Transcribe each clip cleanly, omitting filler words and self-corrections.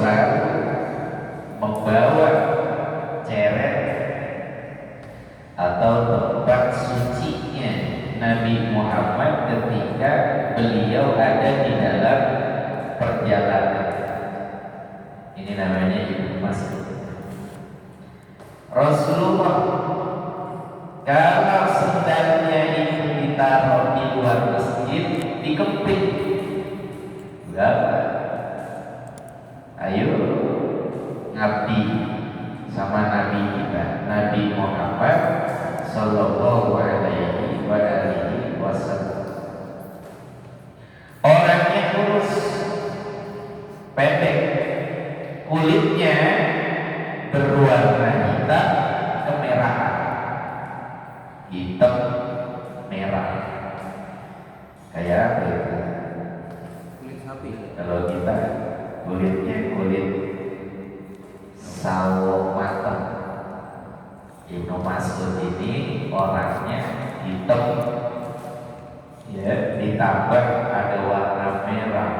selalu membawa ceret atau tempat sucinya Nabi Muhammad ketika beliau ada di dalam perjalanan. Ini namanya Ibnu Mas'ud. Rasulullah kalau sendalnya itu ditaruh di luar masjid, dikepit. Berapa? Ayo ngabdi sama Nabi kita, Nabi Muhammad Sallallahu Alaihi Wasallam. Orangnya kurus, pendek, kulitnya berwarna hitam kemerahan, hitam merah, kayak apa itu? Kulit sapi. Kalau kita kulitnya kulit sawo matang. Ibnu Mas'ud ini orangnya hitam, ya, ditambah ada warna merah.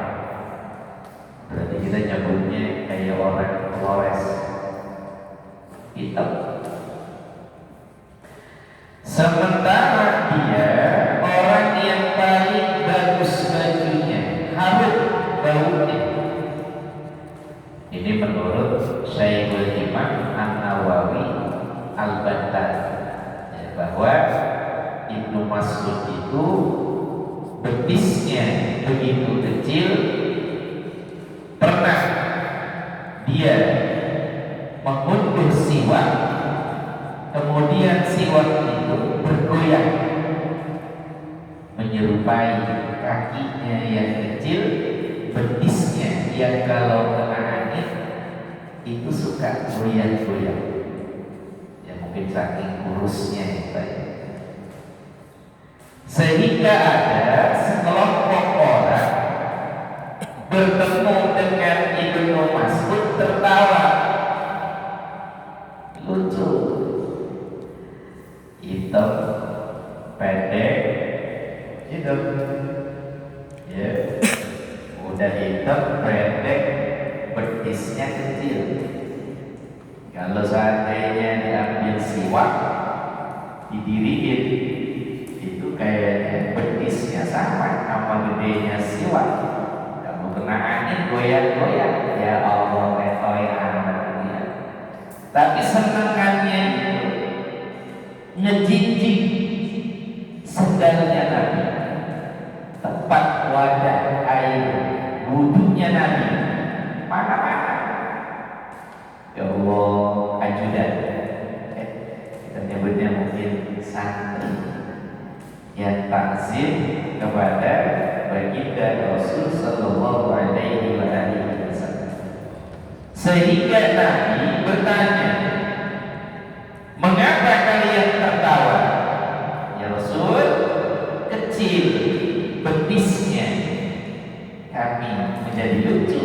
Berarti kita nyebutnya kayak orang Flores, hitam. Sementara dia orang yang paling bagus bajunya, harum baunya. Ini menurut Syekhul Imam An-Nawawi Al-Baghdadi, ya, bahwa Ibnu Mas'ud itu betisnya begitu kecil, pernah dia mengunduh siwak, kemudian siwak itu bergoyang menyerupai kakinya yang kecil, betisnya yang kalau kena angin itu suka goyang-goyang. Ya mungkin saking kurusnya itu ya. Sehingga ada sekelompok orang bertemu dengan Ibnu Mas'ud tertawa, lucu, hitam, pendek, hitam, ya, udah hitam, pendek, betisnya kecil. Kalau seandainya diambil siwak, didiriin, itu kayaknya betisnya sama gedenya siwak. Kalau kena angin goyang-goyang, ya Allah, letoy amat dia. Tapi senengannya itu ngejinjing sendalnya Nabi, tempat wadah air wudhunya Nabi, mana-mana. Ya Allah, ajudan, kita nyebutnya mungkin santri yang takzim kepada baginda Rasul Sallallahu Alaihi Wasallam. Sehingga Nabi bertanya, mengapa kalian tertawa? Ya Rasul, kecil betisnya kami menjadi lucu,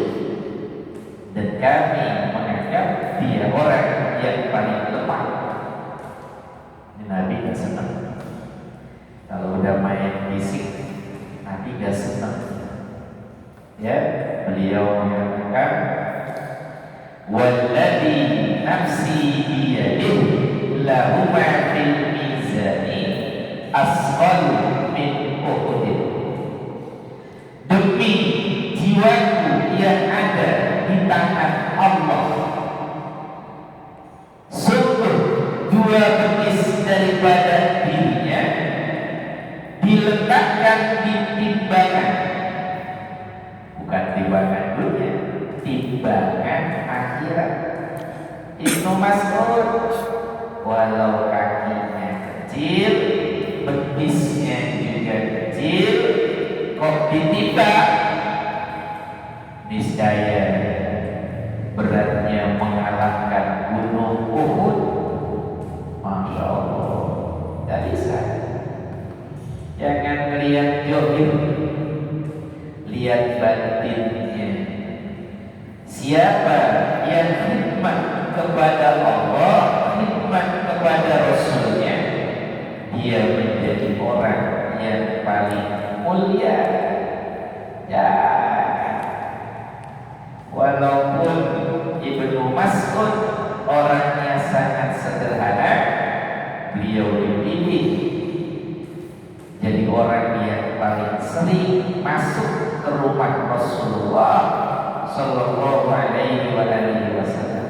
dan kami menganggap dia orang yang paling lemah. Ini Nabi gak senang. Kalau udah main fisik, Nabi gak senang. Ya, beliau mengatakan, walladzi nafsi biyadihi lahuma fil mizani asqalu min Uhud. Demi jiwaku yang ada di tangan Allah, sungguh dua betis daripada dirinya diletakkan di timbangan, bukan timbangan dunia, timbangan akhirat. Ibnu Mas'ud walau kakinya kecil, betisnya juga kecil, kok ditimbang, niscaya beratnya mengalahkan gunung Uhud. Masya Allah, gak bisa. Jangan melihat johir, lihat batinnya. Siapa yang khidmat kepada Allah, khidmat kepada Rasulnya, dia menjadi orang yang paling mulia. Ya, walaupun Ibnu Mas'ud orangnya sangat sederhana, beliau dipilih jadi orang yang paling sering masuk ke rumah Rasulullah Sallallahu Alaihi Wasallam.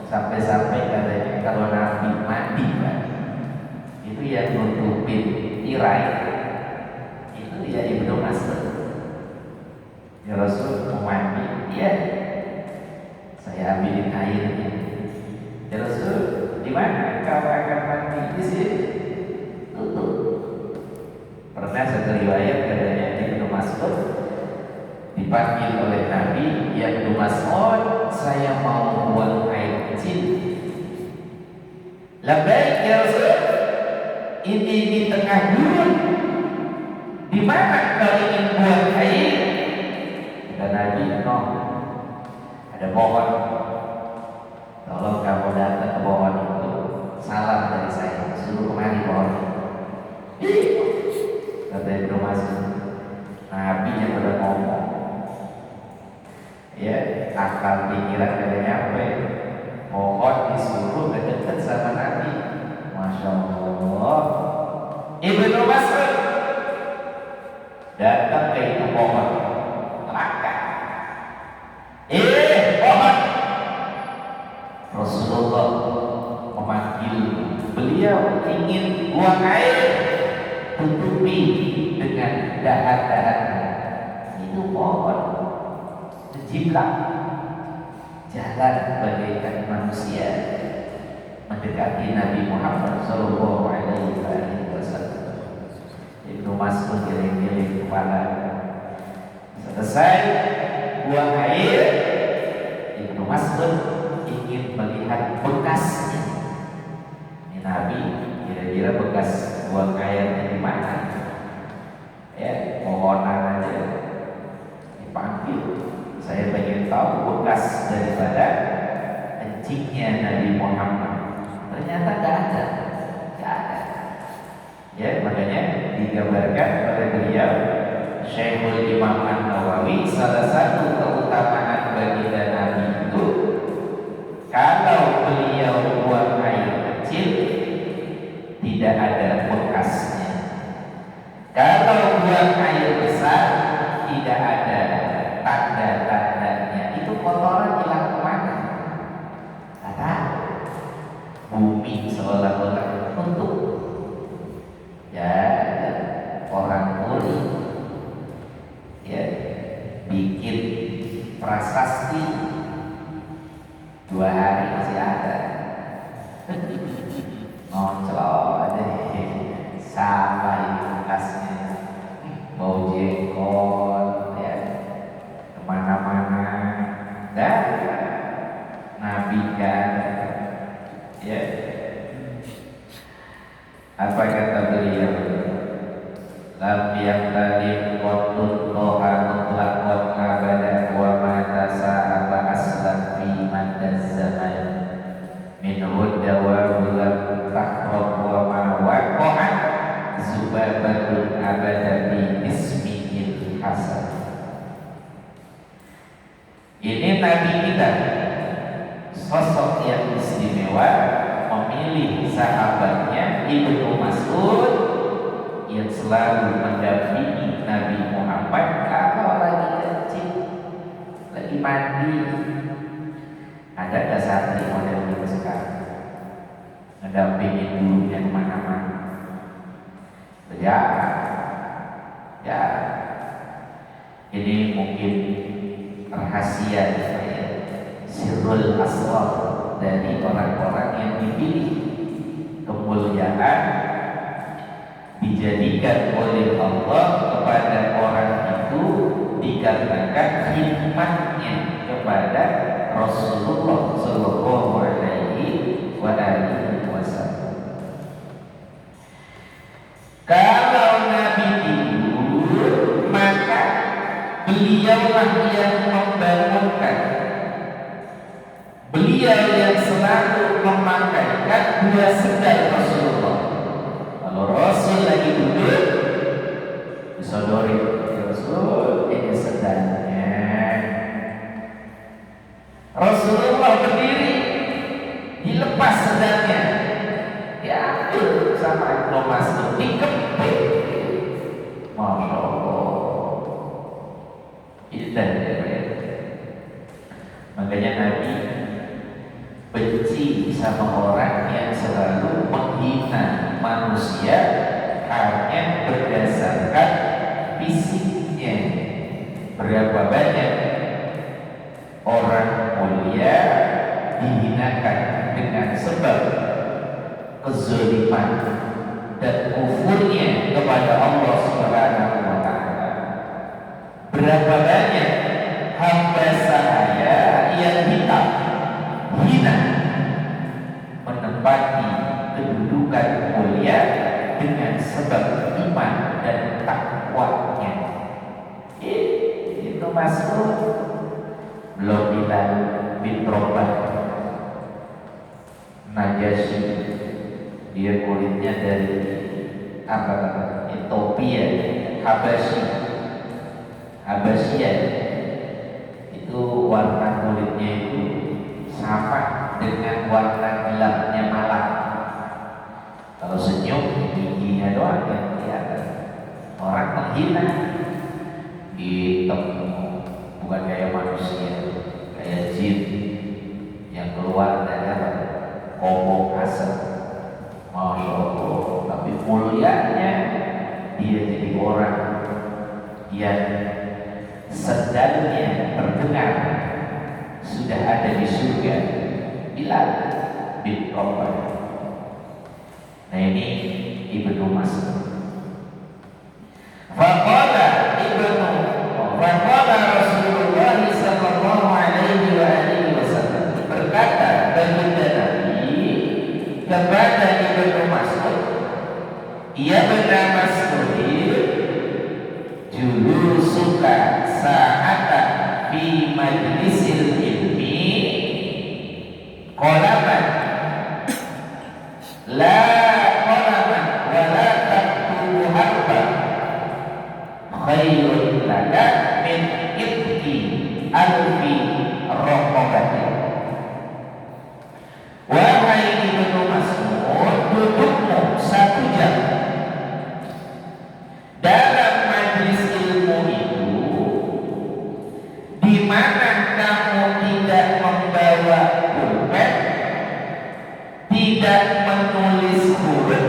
Sampai-sampai katanya kalau Nabi mandi, Pak, itu yang nutupin tirai itu ya Ibnu Mas'ud. Ya Rasul mau mandi, ya saya ambilin airnya. Ya Rasul, di mana kau akan mandi? Di sini. Tutup. Pernah satu riwayat katanya Ibnu Mas'ud dipanggil oleh Nabi, ya Ibnu Mas'ud, saya mau buang air kecil. Labbaik ya Rasul, ini di tengah gurun. Di mana kau ingin buang air? Kata Nabi, no, ada pohon. Tolong kamu datang ke pohon itu, salam dari saya, suruh kemari pohon. Kata Ibnu Mas'ud, Nabi yang udah ngomong, ya akal pikiran kada nyampe, pohon disuruh dekat sama Nabi. Masya Allah. Ibnu Mas'ud datang ke itu pohon, langkah. Pohon. Rasulullah memanggil beliau, ingin buang air, tutupi dengan dahan-dahannya. Itu pohon jiplak, jalan bagaikan manusia mendekati Nabi Muhammad Sallallahu Alaihi Wasallam. Ibnu Mas'ud geleng-geleng kepala. Selesai buang air, Ibnu Mas'ud ingin melihat bekasnya. Ini Nabi kira-kira bekas buang airnya di mana? Ya, pohonan aja dipanggil. Saya ingin tahu bekas daripada kencingnya Nabi Muhammad. Ternyata tidak ada. Ya, makanya digambarkan oleh beliau Syekhul Imam An-Nawawi, salah satu keutamaan baginda Nabi itu kalau beliau buang air kecil tidak ada bekasnya. Kalau buang air besar tidak ada tanda-tandanya. Itu kotoran hilang kemana? Kata bumi seolah-olah untuk ya orang kuli, ya bikin prasasti 2 hari masih ada. Ngonclok deh, sampai bekasnya, bau jengkol, ya kemana-mana. Dan Nabi kan, ya apa kata beliau? Lam yaqtalim qatun toha mutlaqan abada wa ma tasa'aba aslan fi madaz zaman min hudda wa bulan tahrab wa ma waqa'an zubabatun abada bi ismihil hasan. Ini Nabi kita, sosok yang istimewa, memilih sahabatnya Ibnu Mas'ud yang selalu mendampingi Nabi Muhammad kalau lagi kencing, lagi mandi. Ada nggak santri model itu sekarang mendampingi gurunya kemana-mana? Ya, ya. Ini mungkin rahasia saya, sirrul asrar dari orang-orang yang dipilih. Kemuliaan dijadikan oleh Allah kepada orang itu dikarenakan khidmatnya kepada Rasulullah Sallallahu Alaihi Wasallam. Kalau Nabi tidur, maka beliaulah yang membangunkan. Beliau yang selalu memakaikan 2 sendal Rasulullah. Kalau Rasul lagi duduk, disodori, ya Rasul, ini sendalnya. Rasulullah Rasulullah berdiri, dilepas sedannya, diambil sama Ibnu Mas'ud, dikepit. Masya Allah. Indah ya. Makanya Nabi benci sama orang yang selalu menghina manusia hanya berdasarkan fisiknya. Berapa banyak orang mulia dihinakan dengan sebab kezaliman dan kufurnya kepada Allah Subhanahu wa taala. Berapa banyak hamba sahaya yang hitam hina menempati kedudukan mulia dengan sebab iman dan takwanya. Itu masuk belum Bilal bin Rabah Najasyi, dia kulitnya dari apa Ethiopia, Habasya, itu warna kulitnya itu sama dengan warna gelapnya malam. Kalau senyum giginya doang yang kelihatan. Orang menghina hitam, bukan kayak manusia, kayak jin yang keluar dari kobong asap. Masya Allah. Tapi mulianya dia jadi orang yang sedangnya terdengar sudah ada di surga. Bilal bin Rabah. Nah ini Ibnu Mas'ud. Faqala Rasulullah sallallahu alaihi wa alihi wasallam, berkata baginda Nabi kepada Ibnu Mas'ud, ya benar Mas'ud, julusuka sa'atan fi majlisil ilmi qalaman la qalaman wa la taqtu harba khairun laka min ibki alfi raqabati. Wahai Ibnu Mas'ud, dudukmu 1 jam dalam majlis ilmu itu di mana kamu tidak membawa pulpen, tidak menulis huruf,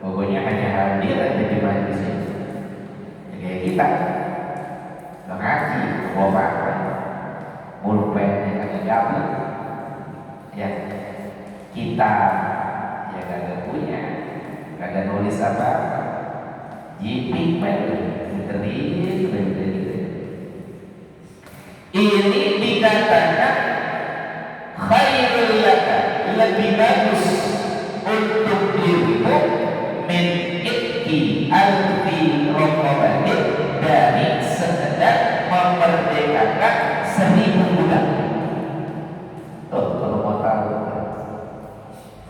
pokoknya hanya hadir aja di majlis itu. Kayak kita mengaji, bawa pulpennya kagak dapat, ya kita ya kagak punya, kagak nulis apa-apa, jipik ini dikatakan khairul laka, lebih bagus untuk dirimu min itki alfi raqabatin, dari sekedar memerdekakan 1000 budak. Tuh kalau mau tahu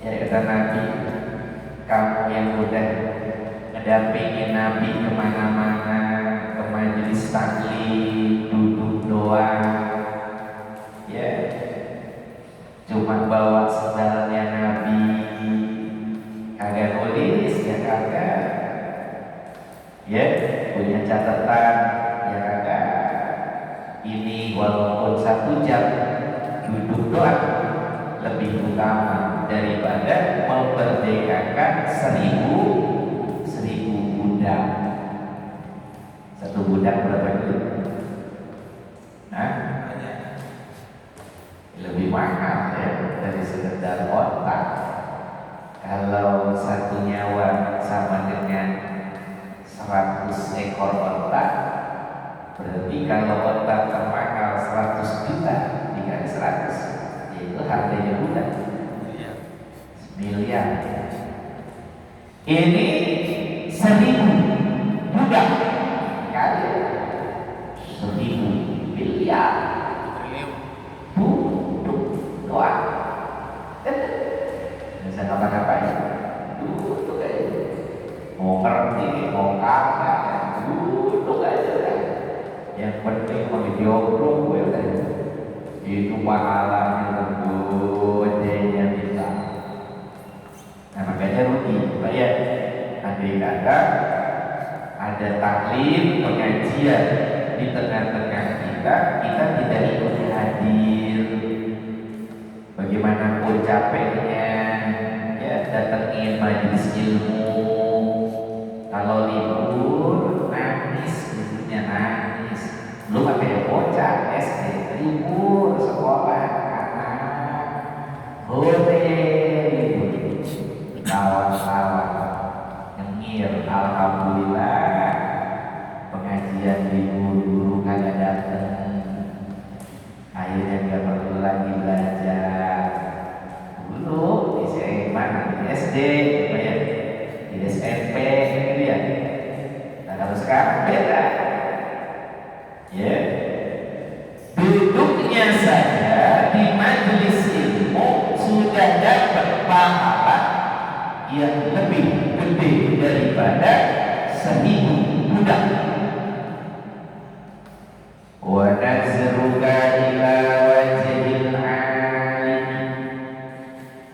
ya kata Nabi, kamu yang udah ngedampingin Nabi kemana-mana, ke majelis taklim, duduk doang, ya cuma bawa sendalnya Nabi, kagak nulis ya kagak, ya punya catatan ya kagak. Ini walaupun 1 jam duduk doang lebih utama daripada memerdekakan 1000 budak. 1 budak berapa duit? Nah, lebih mahal ya dari sekedar otak. Kalau 1 nyawa sama dengan 100 ekor otak, berarti kalau otak termahal 100 juta dikali 100, itu harganya budak miliar. Ini 1000 budak kali 1000 miliar duduk doang, bisa ngapa-ngapain, duduk aja, mau ngerti mau kagak duduk aja. Yang penting mau jomblo gue udah itu pahalanya gedenya bisa. Nah makanya rugi, ya. Andai kata ada taklim pengajian di tengah-tengah kita tidak ikut hadir, bagaimanapun capeknya ya datengin majelis ilmu. Kalau libur nangis, liburnya nangis. Lu pakai bocah SD libur sekolah anak libur kawan-kawan nyengir. Alhamdulillah pengajian libur, guru kagak dateng, akhirnya dia perlu lagi belajar. Dulu di SMA, di SD, ya, di SMP gitu ya. Nah kalau sekarang beda, ya. Duduknya saja di majelis ilmu sudah dapat pahala yang lebih gede daripada 1000 budak. Wa nazruka ila wajhil alim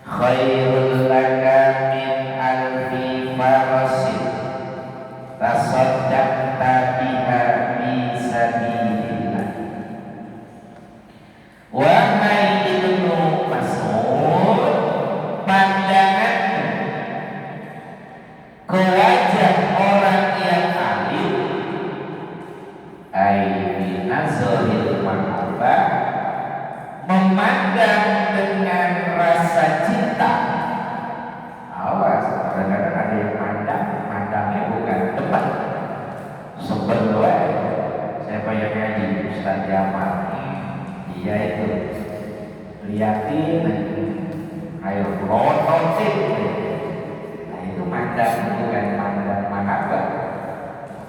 khairul laka min alfi farasin tasaddaqta biha fi sabilillah. Wahai Ibnu Mas'ud, pandanganmu ke wajah orang yang alim ai nazaril mahabbah, memandang dengan rasa cinta. Awas, kadang-kadang ada yang mandangnya bukan depan sebelah. Siapa yang ngaji? Ustaz Jamal. Dia itu liatin ayo prototin. Nah itu mandang bukan mandang mahabbah,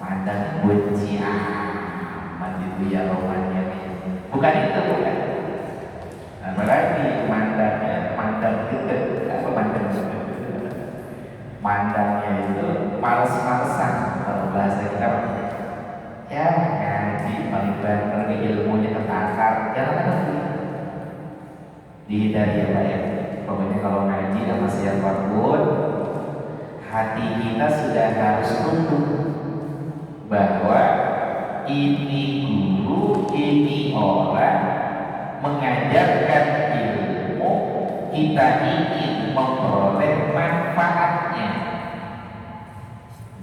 mandang benci aman gitu ya romannya. Bukan itu, bukan. Apalagi mandangnya mandang gede, apa mandang gede? Mandangnya itu males-malesan kalau bahasa kita. Ya ngaji paling banter ilmunya tertakar, jangan lagi dihindari ya Pak ya. Pokoknya kalau ngaji sama siapapun, hati kita sudah harus tunduk bahwa ini guru, ini orang mengajarkan ilmu, kita ingin memperoleh manfaatnya.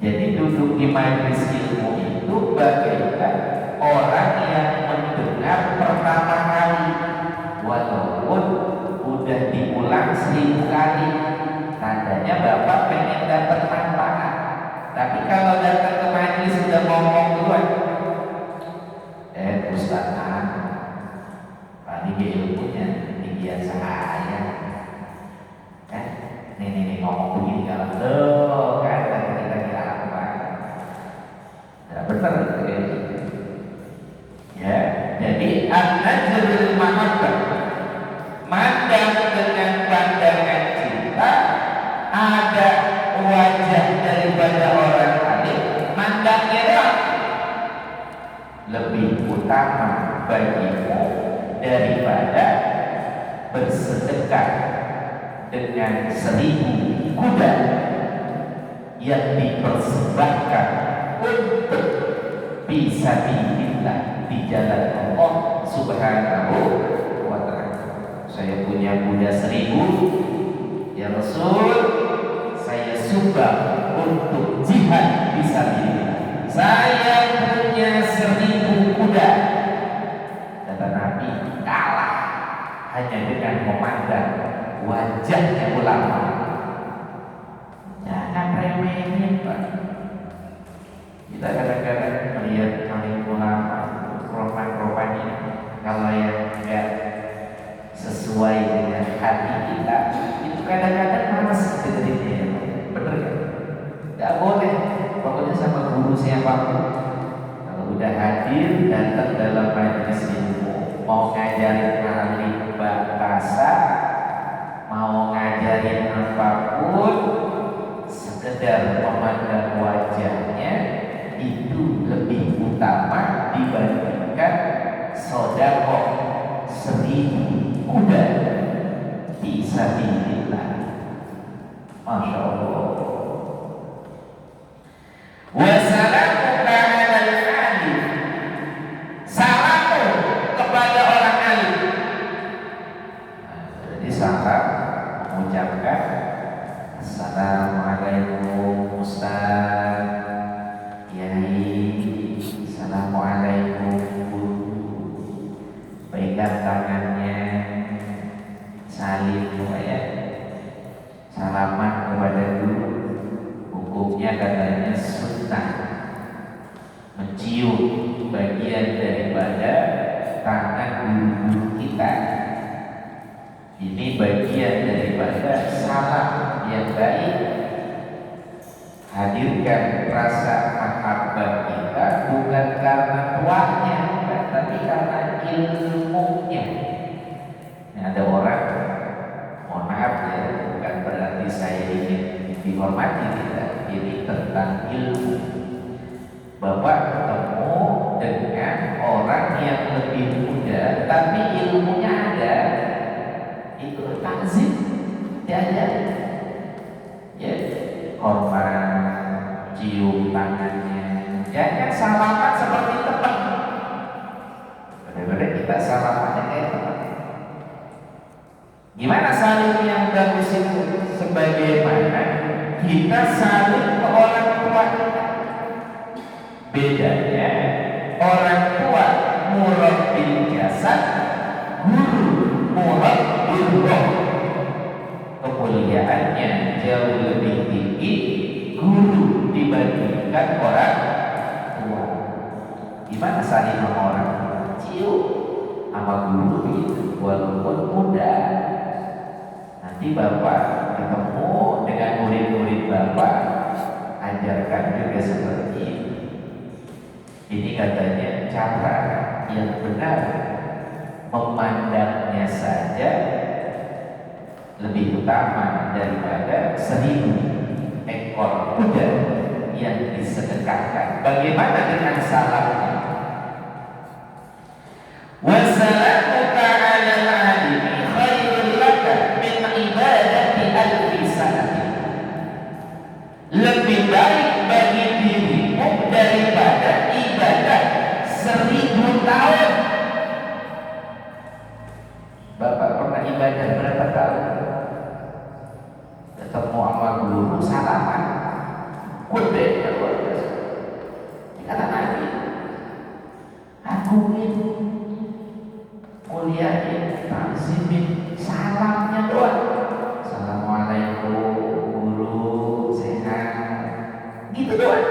Jadi duduk di majelis ilmu itu bagaikan orang yang mendengar pertama kali, walaupun udah diulang 1000 kali. Tandanya Bapak pengen dapat manfaat. Tapi kalau datang ke majelis sudah ngomong duluan, Ustaz tadi ilmunya tinggian saya. Nih ngomong begini kalau lo kan kita kira apa? Ya benar ya. Jadi an-najrul mahabbah, mandang dengan pandangan cinta. Ada wajah daripada orang alim, mandangnya lebih utama bagimu daripada bersedekah dengan 1000 kuda yang dipersembahkan untuk fisabilillah, di jalan Allah Subhanahu wa ta'ala. Saya punya kuda 1000, ya Rasul, saya sumbang untuk jihad fisabilillah. Saya punya 1000 kuda. Kata Nabi, kalah hanya dengan memandang wajahnya ulama. Jangan remehin Pak. Kita kadang-kadang melihat alim ulama, roman ini, kalau yang enggak sesuai dengan hati kita, itu kadang-kadang malas dengerin ya. Bener kan? Gak boleh. Pokoknya sama guru siapapun, kalau udah hadir datang dalam majelis ilmu, mau ngajarin ahli bahasa, mau ngajarin apapun, sekedar memandang wajahnya itu lebih utama dibandingkan sedekah 1000 kuda fisabilillah. Masya Allah. Wassalamuka alal alim, salammu kepada orang alim. Jadi salam mengucapkan Assalamualaikum Ustaz, Yai, Assalamualaikum Guru. Pegang tangannya, salim ya, salaman kepada guru. Hukumnya katanya sunnah mencium bagian daripada tangan guru kita. Ini bagian daripada salam yang baik. Hadirkan rasa mahabbah kita bukan karena tuanya, tapi karena ilmunya. Ada orang, mohon maaf ya, bukan berarti saya ingin dihormati, tidak. Ini tentang ilmu. Bapak ketemu dengan orang yang lebih muda, tapi ilmunya ada, itu takzim, diajari. Ya, hormat, cium tangannya, jangan salaman seperti teman. Kadang-kadang kita salamannya kayak teman. Gimana saling yang bagus itu? Sebagaimana kita saling ke orang tua kita. Bedanya orang tua murabbil jasad, guru murabbil roh. Kemuliaannya jauh lebih tinggi guru dibandingkan orang tua. Gimana saling sama orang tua? Cium sama guru begitu, walaupun muda. Nanti bapak ketemu dengan murid-murid bapak, ajarkan juga seperti ini. Ini katanya cara yang benar, memandangnya saja lebih utama daripada 1000 ekor kuda yang disedekahkan. Bagaimana dengan salamnya? Wassalamuka alal alimi khairul laka min ibadati alfi sanatin. Lebih baik bagi dirimu daripada ibadah 1000 tahun. Bapak pernah ibadah berapa tahun? Ketemu sama guru salaman, kudanya luar biasa. Kata Nabi, agungin, muliain, takzimin, salamnya doang. Assalamualaikum guru, sehat, gitu doang.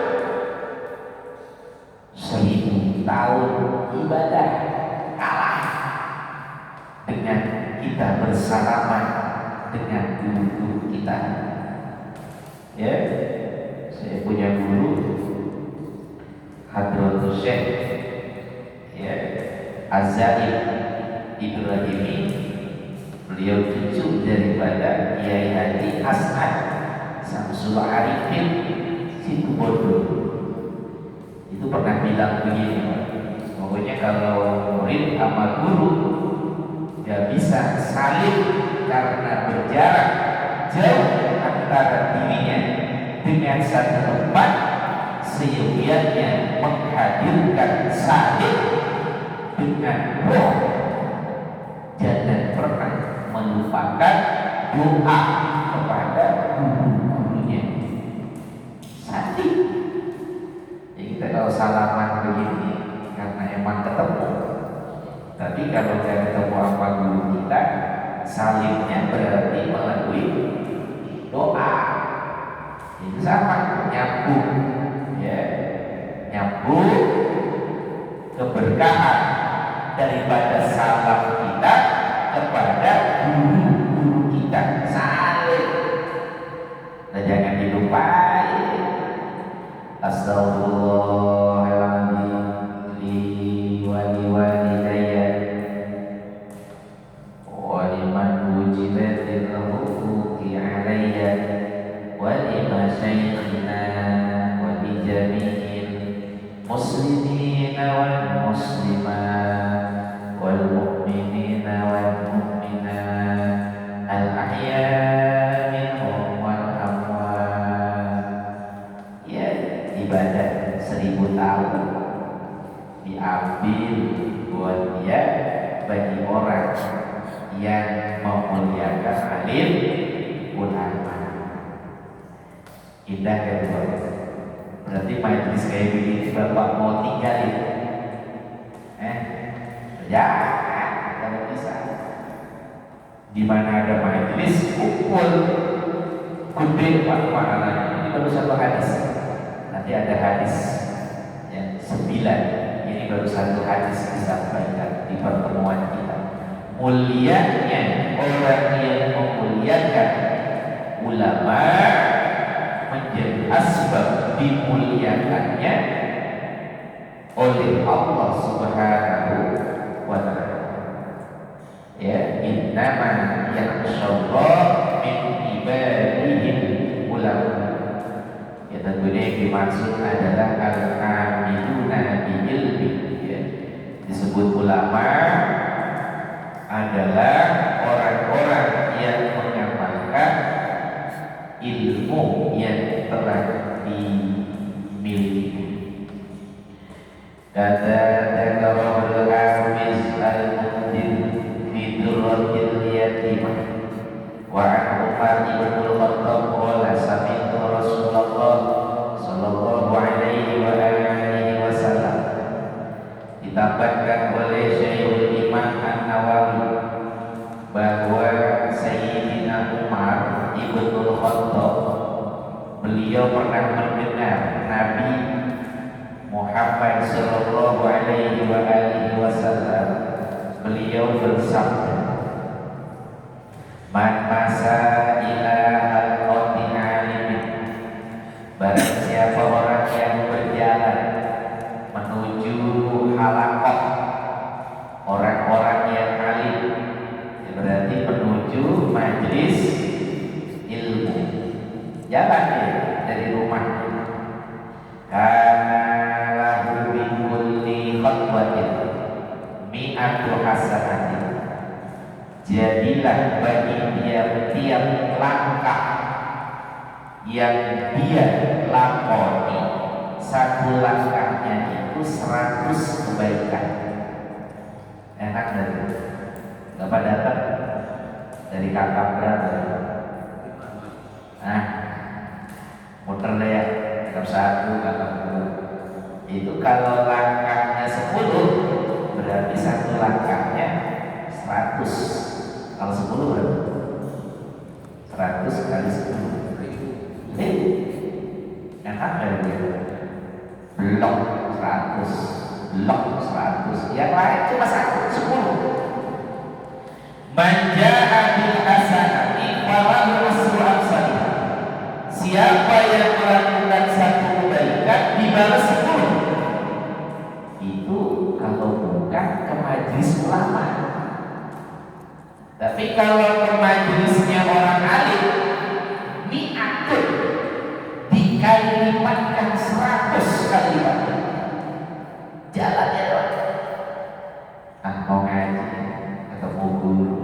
1000 tahun ibadah kalah dengan kita bersalaman dengan guru kita. Ya, saya punya guru Hadratul Syekh ya, Az-Zaid Ibrahimi. Beliau cucu daripada Kiai Haji Hasan Samsul Arifin Situbondo. Itu pernah bilang begini, pokoknya kalau murid sama guru gak bisa saling karena berjarak jauh antara dirinya dengan satu tempat, seyogianya menghadirkan saling dengan roh. Jangan pernah melupakan doa kepada guru-gurunya. Saling. Jadi kita kalau salaman begini karena emang ketemu. Tapi kalau saya ketemu apa guru kita, salingnya berarti melalui doa. Itu sama, nyambung, ya, nyambung keberkahan daripada salam kita kepada guru-guru kita. Saling. Dan jangan dilupai. Astagfirullahaladzim li walidayya wa liman wujibatil huquqi alayya wa lima syaikhina wa li jami'il muslimina wal muslimat wal mu'minina orang yang memuliakan alim ulama. Indah kan Bapak? Berarti majelis kayak begini Bapak mau tinggalin? Ya, kalau bisa. Di mana ada majelis kumpul gede pahalanya. Ini baru satu hadis. Nanti ada hadis yang 9. Ini baru satu hadis disampaikan di pertemuan kita. Mulianya orang yang memuliakan ulama menjadi asbab dimuliakannya oleh Allah Subhanahu wa ta'ala. Ya, innama yakhshallah min ibadihil ulama. Ya, tentunya yang dimaksud adalah al-amiluna bi ilmi. Ya, disebut ulama adalah orang-orang yang mengamalkan ilmu yang telah dimiliki. Kata Dakarul Hafiz Al-Mundir fi Durratil Yatimah wa an Umar ibn al-Khattab qala sami'tu Rasulullah sallallahu alaihi wa alihi wasallam. Ditambahkan oleh Syekhul Imam An-Nawawi bahwa Sayyidina Umar ibn al-Khattab beliau pernah mendengar Nabi Muhammad sallallahu alaihi wa alihi wasallam beliau bersabda, man masa ila halqati alimin, barang siapa orang yang berjalan menuju halaqah orang-orang yang alim, ya berarti menuju majelis ilmu, jalan ya dari rumah, karena lahu min kulli khatwatin mi'atu hasanatin, jadilah bagi dia tiap langkah yang dia lakoni, satu langkahnya itu 100 kebaikan. Enak dari Bapak datang dari kakak berapa? Nah, muter deh ya, kakak 1, kakak 2. Itu kalau langkahnya 10 berarti satu langkahnya 100. Kalau 10 berapa? 100 kali 10. Enak dari dia. Blok 100, blok 100. Yang lain cuma 10. Manja'a bil hasanati falahu asru amsalih. Siapa yang melakukan satu kebaikan dibalas 10. Itu kalau bukan ke majelis ulama. Tapi kalau ke majelisnya orang alim, mi'atun dikali lipatkan 100 kali lipat. Jalannya doang. Mau ngaji, ketemu guru,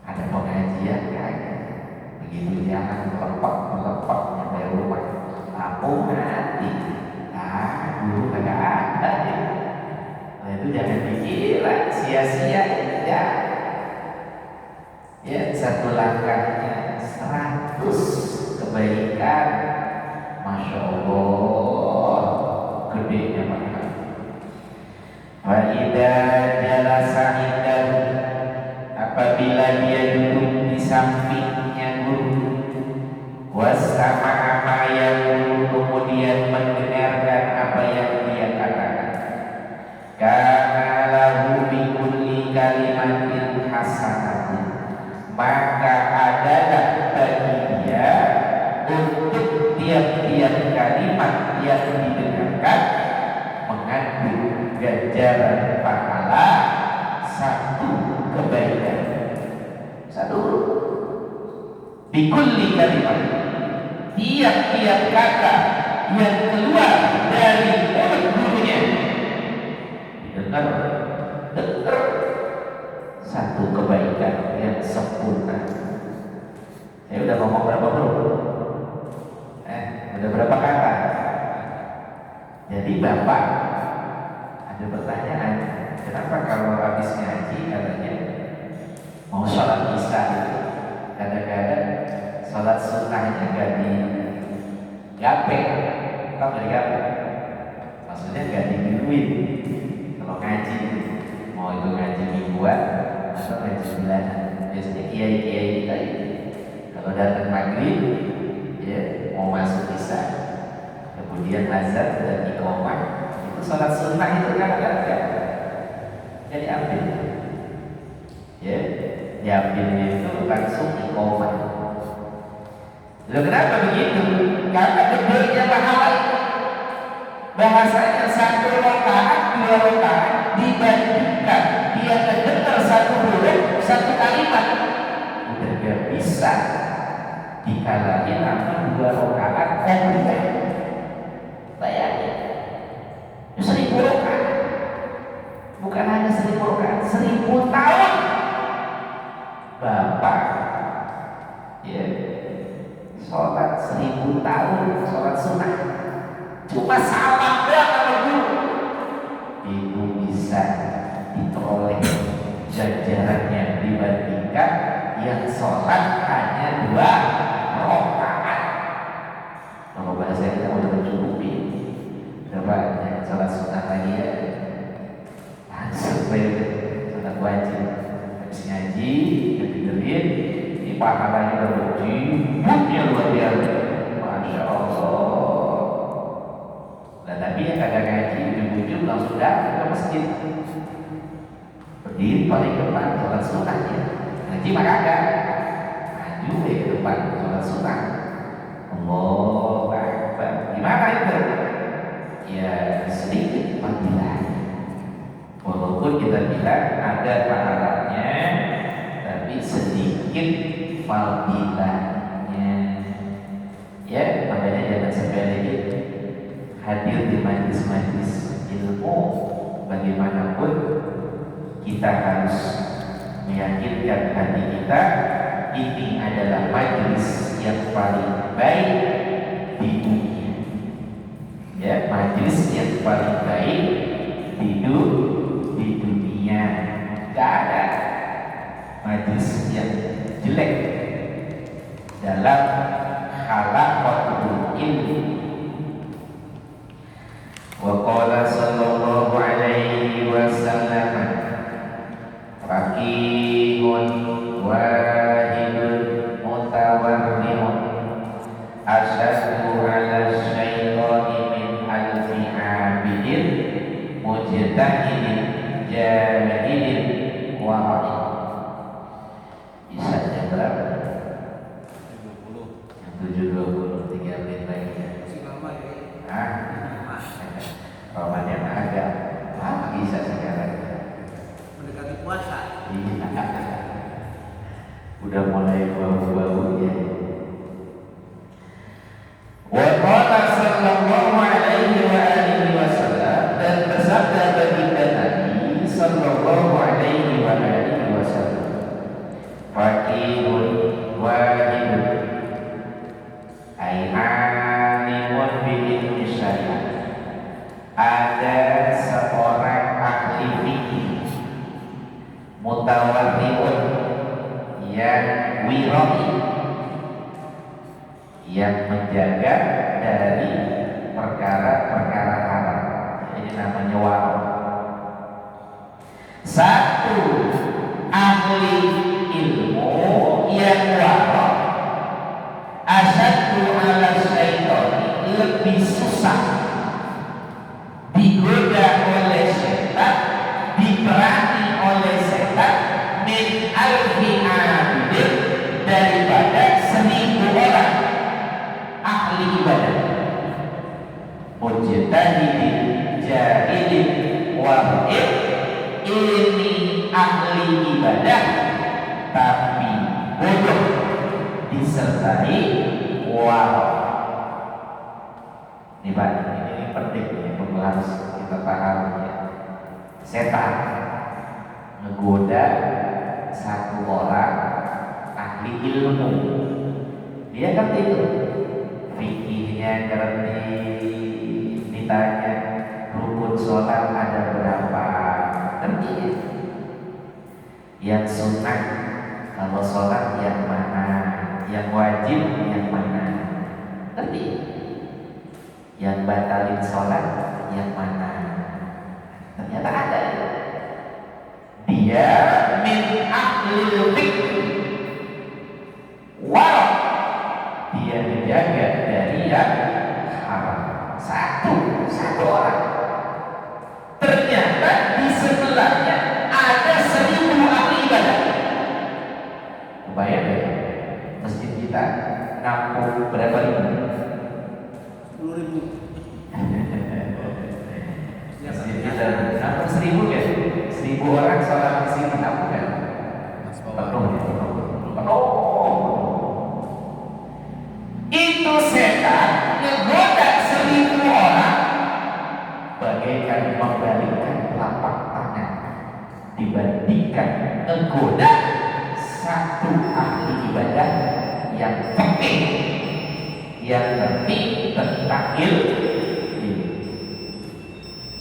ada pengajian kan? Begitu jalan melepok nyampe rumah, lampu mati. Guru kagak ada. Nah itu jangan dikira sia-sia ya. Ya, satu langkahnya 100 kebaikan. Masya Allah, gedenya mereka. Wa idza jalasa indahu, apabila dia duduk di sampingnya guru, wasama'a ma yaqulu, kemudian mendengarkan apa yang dia katakan, kana lahu bi kulli kalimatin hasanatin, maka adalah bagi dia untuk tiap-tiap kalimat yang didengarkan mengandung ganjaran pahala 1 kebaikan. 1 bikulli kalimat, tiap-tiap kata yang keluar dari mulut gurunya dengar 1 kebaikan yang sempurna. Saya udah ngomong berapa belum? Udah berapa kata? Jadi Bapak ada pertanyaan, kenapa kalau habis gape. Tahu dari gape? Maksudnya nggak dibiruin. Kalau ngaji, mau itu ngaji mingguan atau ngaji bulanan, biasanya kiai-kiai kita itu kalau datang maghrib, ya mau masuk isya, kemudian azan dan iqamah, itu sholat sunnah itu kan ada. Jadi ambil, ya, diambilnya itu langsung iqamah. Lalu kenapa begitu? Karena gedenya pahala. Bahasanya satu rakaat, dua rakaat dibandingkan dia mendengar satu huruf, satu kalimat, udah gak bisa dikalahin sama 2 rakaat komplek. Bayangin, 1000 rakaat, bukan hanya 1000 rakaat, 1000 tahun. Bapak, ya, sholat 1000 tahun, sholat sunnah. Cuma salam doang sama guru, itu bisa diperoleh jajarannya dibandingkan yang sholat hanya 2 rakaat. Kalau bahasa kita udah mencukupi, berapa yang sholat sunnah lagi ya? Langsung sholat wajib, habis ngaji, dengerin, ini pahalanya berjibutnya luar biasa, masya Allah. Tapi yang kagak ngaji, ujung-ujung langsung datang ke masjid, berdiri paling depan sholat sunnahnya. Ngaji mah kagak, maju ke depan sholat sunnah. Allahu Akbar. Gimana itu? Ya sedikit fadilah. Walaupun kita bilang ada pahalanya, tapi sedikit fadilahnya. Ya, makanya jangan sepelein hadir di majlis-majlis ilmu. Bagaimanapun kita harus meyakinkan hati kita, ini adalah majlis yang paling baik di dunia. Ya, majlis yang paling baik di dunia. Gak ada majlis yang jelek dalam halaqatul ilmi. Wa qala sallallahu alaihi wasallam, faqihun wahidun mutawarrimun asyaddu ala syaitani min alfi abidin mujtahidin jahidin wa'id. Isanya berapa? 7:20, 3 menit lagi. Ramadan agak bisa sekarang mendekati puasa. Iya. Udah mulai bau-baunya. Wa qala sallallahu alaihi wa alihi wasallam, dan bersabda baginda Nabi sallallahu alaihi wa alihi wasallam, faqihun wahidun ay alimun bi ilmi syariat. Ada seorang ahli fikih mutawarriun yang wira'i, yang menjaga dari perkara-perkara haram. Ini namanya wara'. Satu ahli ilmu yang wara' asyaddu ala syaitani, lebih susah digoda oleh setan, diperangi oleh setan, min alfi abidin, daripada 1000 orang ahli ibadah, mujtahidin jahilin wa'id. Ini ahli ibadah tapi bodoh disertai wara'. Ini Pak, ini penting ya, perlu harus kita pahami ya. Setan menggoda satu orang ahli ilmu, dia kan itu fikihnya ngerti, ditanya rukun sholat ada berapa, ngerti ya? Yang sunnah kalau sholat yang mana, yang wajib yang mana, ngerti? Yang batalin sholat yang mana? Ternyata ada. Dia min ahlil fikr warok, dia menjaga dari yang haram. Satu orang. Ternyata di sebelahnya ada 1000 ahli ibadah. Kebayang ya? Masjid kita nampung berapa ribu? 10.000. Masjid kita nampung 1000 ya? 1000 orang sholat di sini nampung kan? Penuh ya? Penuh. Itu setan ngegoda 1000 orang bagaikan membalikkan telapak tangan dibandingkan ngegoda satu ahli ibadah yang penting, yang ngerti tentang ilmu.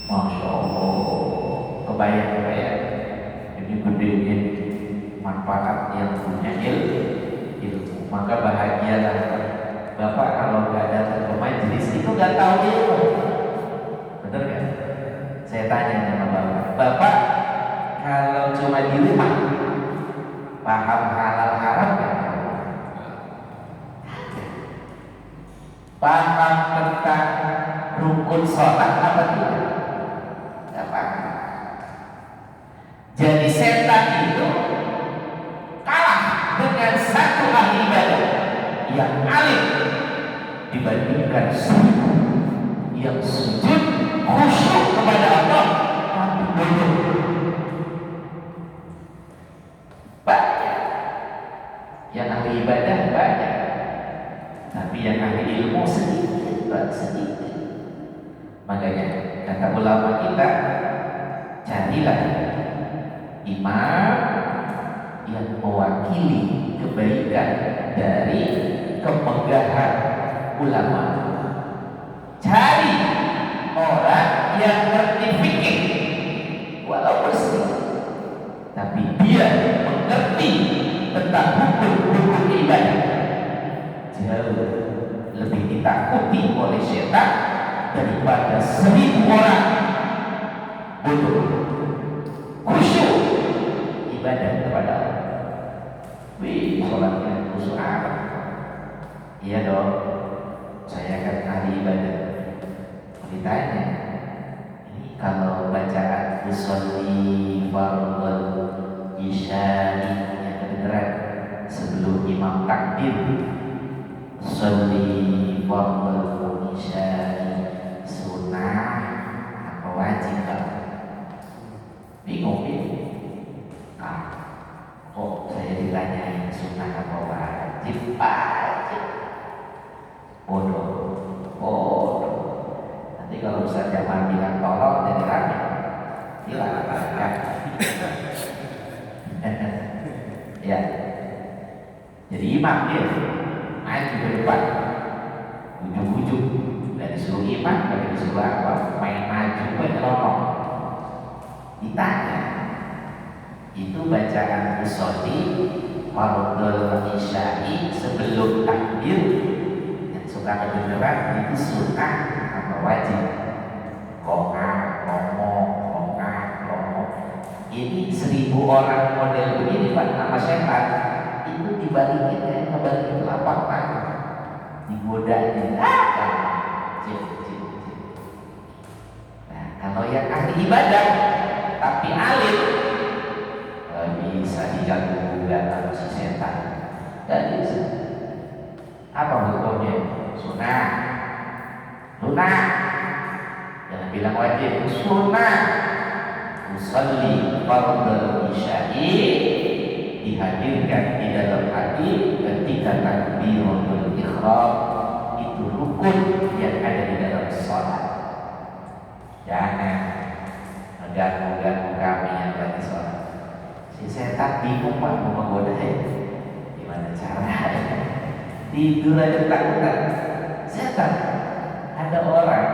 Masya Allah, kebayang ini gedenya manfaat yang punya ilmu. Maka bahagialah Bapak kalau nggak datang ke majelis itu nggak tahu ilmu. Betul kan? Saya tanya sama Bapak, kalau cuma di rumah paham halal haram kan? Paham tentang rukun sholat apa tidak? Nggak paham. Jadi setan itu kalah dengan satu ahli ibadah yang alim dibandingkan 1000 yang sujud khusyuk kepada Allah tapi bodoh. Banyak yang ahli ibadah banyak, tapi yang ahli ilmu sedikit. Makanya kata ulama kita, carilah imam yang mewakili kebaikan dari kemegahan ulama. Cari orang yang ngerti fikih walaupun sedikit, tapi dia mengerti tentang hukum ibadah. Jauh lebih ditakuti oleh setan daripada 1000 orang bodoh khusyuk ibadah kepada Allah. Wih, sholatnya khusyuk apa? Iya dong, saya kan ahli ibadah. Ditanya, ini kalau bacaan usolli fardhu isya'i yang kedengeran sebelum imam takbir, usolli fardhu isya'i sunnah apa wajib kan? Bingung ya? Kok saya ditanyain sunnah apa wajib? Wajib. Bodoh. Nanti kalau Ustaz Jamal bilang tolong jadi rame, bilang ya. Ya. Jadi imam dia maju ke depan, ujuk-ujuk, dan disuruh imam, tapi disuruh apa? Main maju ke nyelonong. Ditanya, itu bacaan usolli fardhu isya'i sebelum takbir yang suka kedengeran itu sunnah apa wajib? Ngomong. Ini 1000 orang model begini Pak, nama setan itu dibalikin ya, ngebalikin telapak tangan, digodanya. Nah, kalau yang ahli ibadah tapi alim bisa diganggu juga sama si setan. Dan bisa. Apa hukumnya? Sunnah. Jangan bilang wajib. Sunnah. Usolli fardhu isya'i dihadirkan di dalam hati ketika takbiratul ihram, itu rukun yang ada di dalam sholat. Jangan mengganggu kami yang lagi sholat. Si setan bingung Pak mau menggoda ya. Gimana caranya? Tidur aja takutan. Setan. Ada orang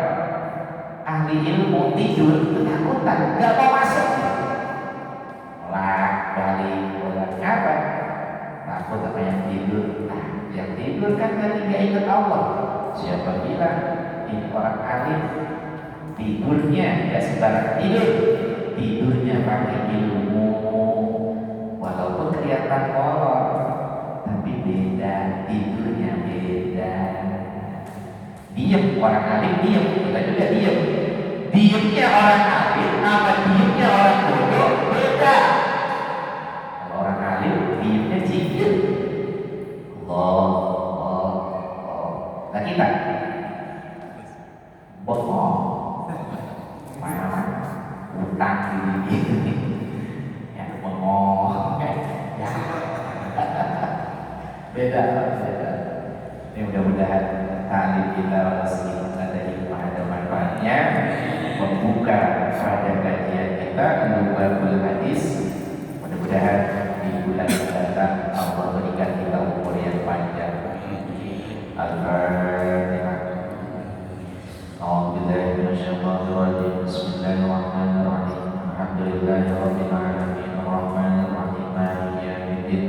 ahli ilmu tidur ketakutan, nggak mau masuk. Bolak apa? Takut sama yang tidur. Nah, yang tidur kan tadi nggak ingat Allah. Siapa bilang Jadi orang alim tidurnya nggak sembarang tidur, tidurnya pakai ilmu, walaupun kelihatan kolot, tapi beda, tidurnya beda. Diem, orang alim diem, kita juga diem. Diemnya orang alim sama diemnya orang bodoh beda. Kalau orang alim diemnya zikir, Allah. Nah kita bohong, mana utang gini, yang bengong, ya beda. Ini mudah-mudahan tali kita masih ada hikmah, ada manfaatnya, membuka pada kajian kita Nubabul Hadis. Mudah-mudahan di bulan yang datang Allah berikan kita umur yang panjang. Al-Fatihah. A'udzubillahi minasyaitonir rajim. Bismillahirrahmanirrahim. Alhamdulillahirabbil alamin. Arrahmanir rahim. Maliki yaumiddin.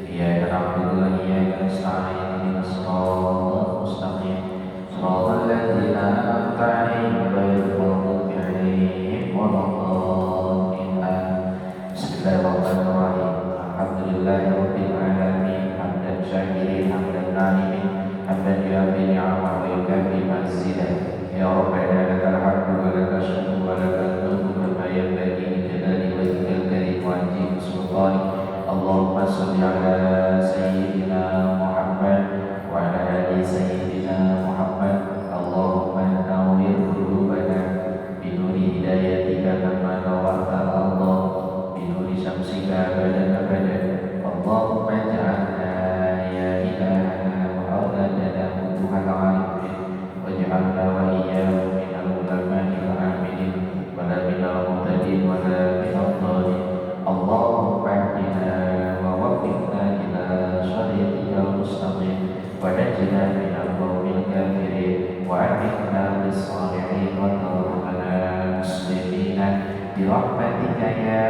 Iyyaka na'budu wa iyyaka nasta'in. Ihdinas siratal mustaqim. Shiratal ladzina an'amta 'alaihim ghairil maghdubi 'alaihim waladdallin. Bismillahirrahmanirrahim. Alhamdulillahirabbil alamin. Hamdan syakirin, hamdan na'imin, hamdan yuafi ni'amah wa yukafi mazidah. Ya Rabbana lakal hamdu wa lakal syukru wa lakal mulku kama yanbaghi li jalali wajhikal karim wa 'azimi sultanik. Allahumma shalli ala sayyidina Muhammad wa ala ali sayyidina Muhammad. Allahumma nawwir qulubana bi nuri hidayatika kama nawwarta Allah bi nuri syamsika abadan abadan. Allahumma ij'alna ya ilahana wa auladana futuhal arifin waj'alna wa iyyahum minal ulama'il amilin wa la minal muhtadin wa la minal dhalin. Allahumma ihdina wa waffiqna ila shariatikal mustaqim wa najjina minal qawmil kafirin wa akhirna bis-shalihin wa tawaffana muslimina bi rahmatika ya